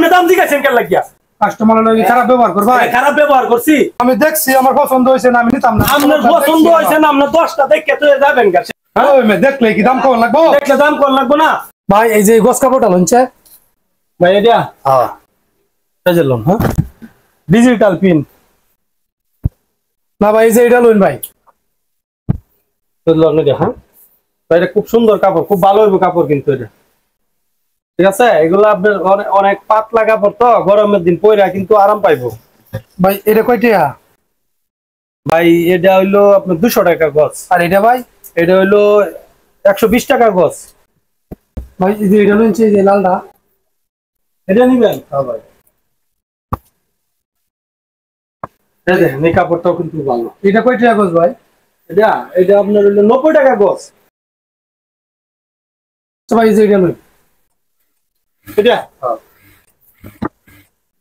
আপনি দাম জিজ্ঞাসেন কেন লাগিয়া? কাস্টমার লাগি খারাপ ব্যবহার করবা? খারাপ ব্যবহার করছি? আমি দেখছি আমার পছন্দ হইছে না, আমি নিতাম না। আপনার পছন্দ হইছে না, আপনি 10টা দেখে তো যাবেন গা। ওই মে দেখলে কি দাম কম লাগবো? দেখলে দাম কম লাগবো না ভাই। এই যে গস কাপড়টা লঞ্চে ভাই, এটা হ্যাঁ এই যে লোন, হ্যাঁ ডিজিটাল পিন না ভাই, এই যে এটা লইন ভাই। লোন এটা, হ্যাঁ ভাই এটা খুব সুন্দর কাপড়, খুব ভালো হইব কাপড় কিন্তু এটা, ঠিক আছে? এগুলো আপনার অনেক পাতলা কাপড়, তো গরমের দিন পয়রা কিন্তু আরাম পাইবো। ভাই এটা কয়টা? ভাই এটা হইলো আপনার 200 টাকা গজ। আর এটা ভাই? এটা হইলো 120 টাকা গজ। ভাই এই যে এটা লইছে, এই যে লালটা, এটা নিবেন? হ্যাঁ ভাই, এই দেখেন এই কাপড়টাও কিন্তু ভালো। এটা কয়টা গজ ভাই? এটা এটা আপনার হইলো 90 টাকা গজ। ভাই এই যে এটা লইন, এটা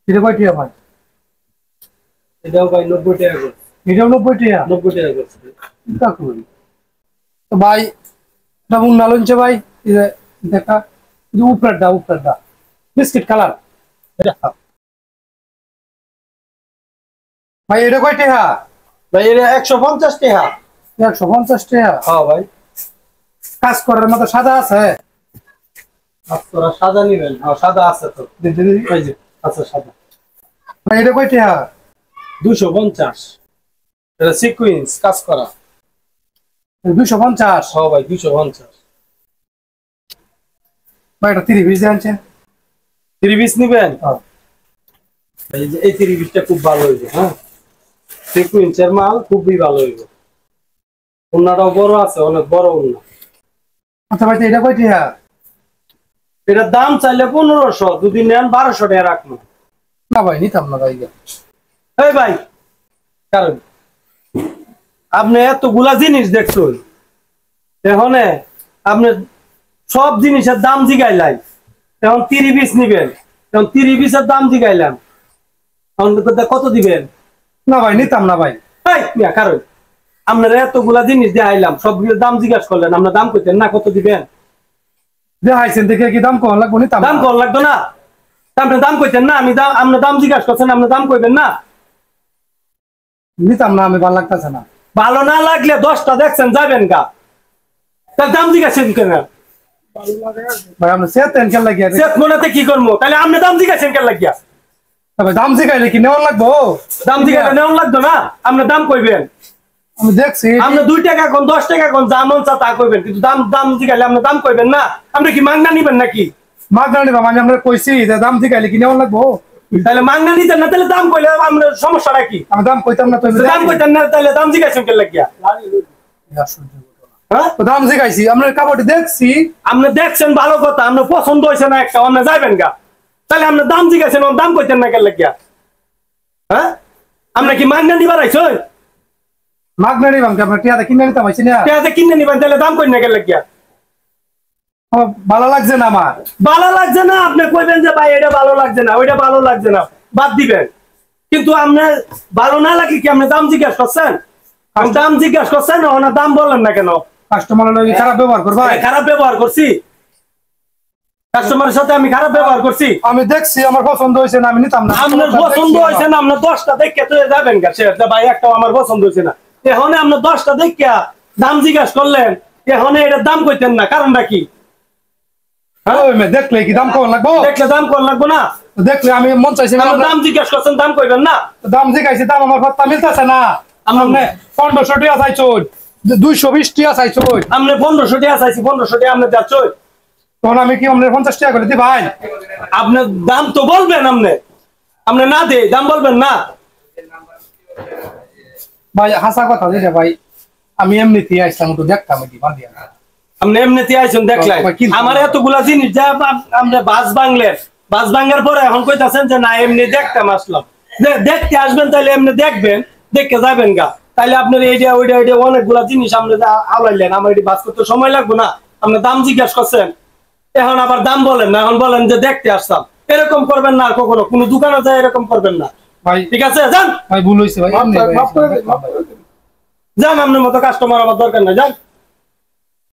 এটা কয়টা ভাই? এটাও ভাই 90 টাকা গজ। এটাও 90 টাকা? 90 টাকা গজ। তো ভাই এটা মুন্না লইছে ভাই। এই যে দেখা, এই যে উপরটা বিস্কিট কালার। এটা ভাই এটা কয়টা? ভাই এটা 150 টাকা। 150 টাকা? হ্যাঁ ভাই। কাজ করার মতো সাদা আছে? আপনারা সাদা নিবেন? হ্যাঁ সাদা আছে তো, এই যে আচ্ছা সাদা। ভাই এটা কয়টা? 250। এটা সিকোয়েন্স কাজ করা। 250? হ্যাঁ ভাই 250। ভাই এটা 30 পিস আনছে। 30 পিস নিবেন? হ্যাঁ। এই যে এই 30 পিসটা খুব ভালো হইবে, হ্যাঁ সিকোয়েন্সের মাল, খুবই ভালো হইবে। ওন্নাটাও বড় আছে, অনেক বড় ওন্না। আচ্ছা ভাই এটা কয়টা? এটার দাম চাইলে 1500, যদি নেন 1200 টাকা রাখবো। না ভাই নিতাম না ভাই। এই ভাই, কারণ আপনি এতগুলা জিনিস দেখছেন, এখন আপনি সব জিনিসের দাম জিগাইলাই, এখন 30 পিস নিবেন, এখন 30 পিসের দাম জিগাইলাম, এখন কত দিবেন? না ভাই নিতাম না ভাই। কারণ আপনারা এতগুলা জিনিস দেখাইলাম, সবগুলোর দাম জিজ্ঞাসা করলেন, আপনার দাম কইতেন না কত দিবেন? দেখাইছেন দেখে কি দাম কম লাগবো? নিতাম। দাম কম লাগতো না? আপনি দাম কইতেন না, আমি দাম, আপনার দাম জিজ্ঞাসা করছেন, আপনার দাম কইবেন না? নিতাম না আমি, ভালো লাগতেছে না। ভালো না লাগলে 10টা দেখছেন যাবেন গা, তার দাম জিজ্ঞাসেন কেন? ভাই আপনি সেতেন কেন লাগিয়া? সেত মনেতে কি করবো? তাহলে আপনি দাম জিজ্ঞাসেন কেন লাগিয়া? ভাই দাম জিগাইলে কি নেওয়ার লাগবো? দাম জিজ্ঞাসা নেওয়া লাগতো না? আপনার দাম কইবেন, আমি দেখছি। আপনি 2 টাকা কোন 10 টাকা কোন যা মন চা তা কইবেন, কিন্তু দাম দাম জিজ্ঞাসা আপনি দাম কইবেন না? আপনি কি মাংনা নিবেন নাকি? মাগনা নিবা মানে আমরা কইছি যে দাম জিগাইলে কি নেওয়ার লাগবো? তাহলে মাংনা নিতেন না, তাহলে দাম কইলে আপনার সমস্যাটা কি? আমি দাম কইতাম না তো। দাম কইতেন না, তাহলে দাম জিজ্ঞাসেন কেন লাগিয়া? হ্যাঁ দাম জিগাইছি, আমরা কাপড়টি দেখছি। আপনি দেখছেন ভালো কথা, আপনার পছন্দ হয়েছে না একটা, আপনি যাবেন গা, তাহলে আপনার দাম জিজ্ঞাসেন, দাম কইতেন না কেন লাগিয়া? হ্যাঁ আপনি কি মাংনা নিবার আইছেন? মাগনা নিবাম কি আপনার টিয়াতে কিনে নিতাম আইছি না? পেঁয়াজে কিনে নিবেন, তাহলে দাম কই না কেন লাগিয়া? আমার ভালো লাগছে না আমার। ভালো লাগছে না আপনি কইবেন যে ভাই এটা ভালো লাগছে না, ওইটা ভালো লাগছে না, বাদ দিবেন। কিন্তু আপনার ভালো না লাগে কি আপনি দাম জিজ্ঞাসা করছেন? দাম জিজ্ঞাসা করছেন না, দাম বললেন না কেন? কাস্টমার লাগি খারাপ ব্যবহার করবা? খারাপ ব্যবহার করছি? কাস্টমারের সাথে আমি খারাপ ব্যবহার করছি? আমি দেখছি আমার পছন্দ হয়েছে না, আমি নিতাম না। আপনার পছন্দ হয়েছে না, আপনার 10টা দেখে তো যাবেন গা, ভাই একটাও আমার পছন্দ হয়েছে না, এখন আপনার 10টা দেখে দাম জিজ্ঞাসা করলেন, এখন এটার দাম কইতেন না, কারণটা কি? দেখলে কি দাম কম লাগবো? দেখলে দাম কম লাগবো না? দেখলে আমি মন চাইছি না। দাম জিজ্ঞাসা করছেন, দাম কইবেন না? দাম জিগাইছি, দাম আমার কথা মিলতেছে না। আপনি 1500 টাকা চাইছো, 220 টাকা চাইছো। আপনি 1500 টাকা চাইছি, 1500 টাকা আপনি যাচ্ছ, তখন আমি কি আপনার 50 টাকা করে দি ভাই? আপনার দাম তো বলবেন, আপনি না দে দাম বলবেন না ভাই। হাসা কথা যেটা ভাই, আমি এমনিতেই আসলাম তো দেখতাম। আপনি এমনিতে আইছেন দেখলেন, আমার এতগুলা জিনিস যা আপনি বাস ভাঙার পরে এখন কইতাছেন যে না এমনি দেখতাম আসলাম। দেখতে আসবেন তাহলে এমনি দেখবেন, দেখে যাবেন গা, তাহলে আপনার এইটা ওইটা ওইটা অনেকগুলা জিনিস আপনি আওলাইলেন, আমার এটি বাস করতে সময় লাগবে না? আপনি দাম জিজ্ঞাসা করছেন, এখন আবার দাম বলেন না, এখন বলেন যে দেখতে আসতাম। এরকম করবেন না, কখনো কোনো দোকানে যায় এরকম করবেন না ভাই। ঠিক আছে, যান ভাই ভুল হয়েছে ভাই। যান, আপনার মতো কাস্টমার আমার দরকার নাই, যান।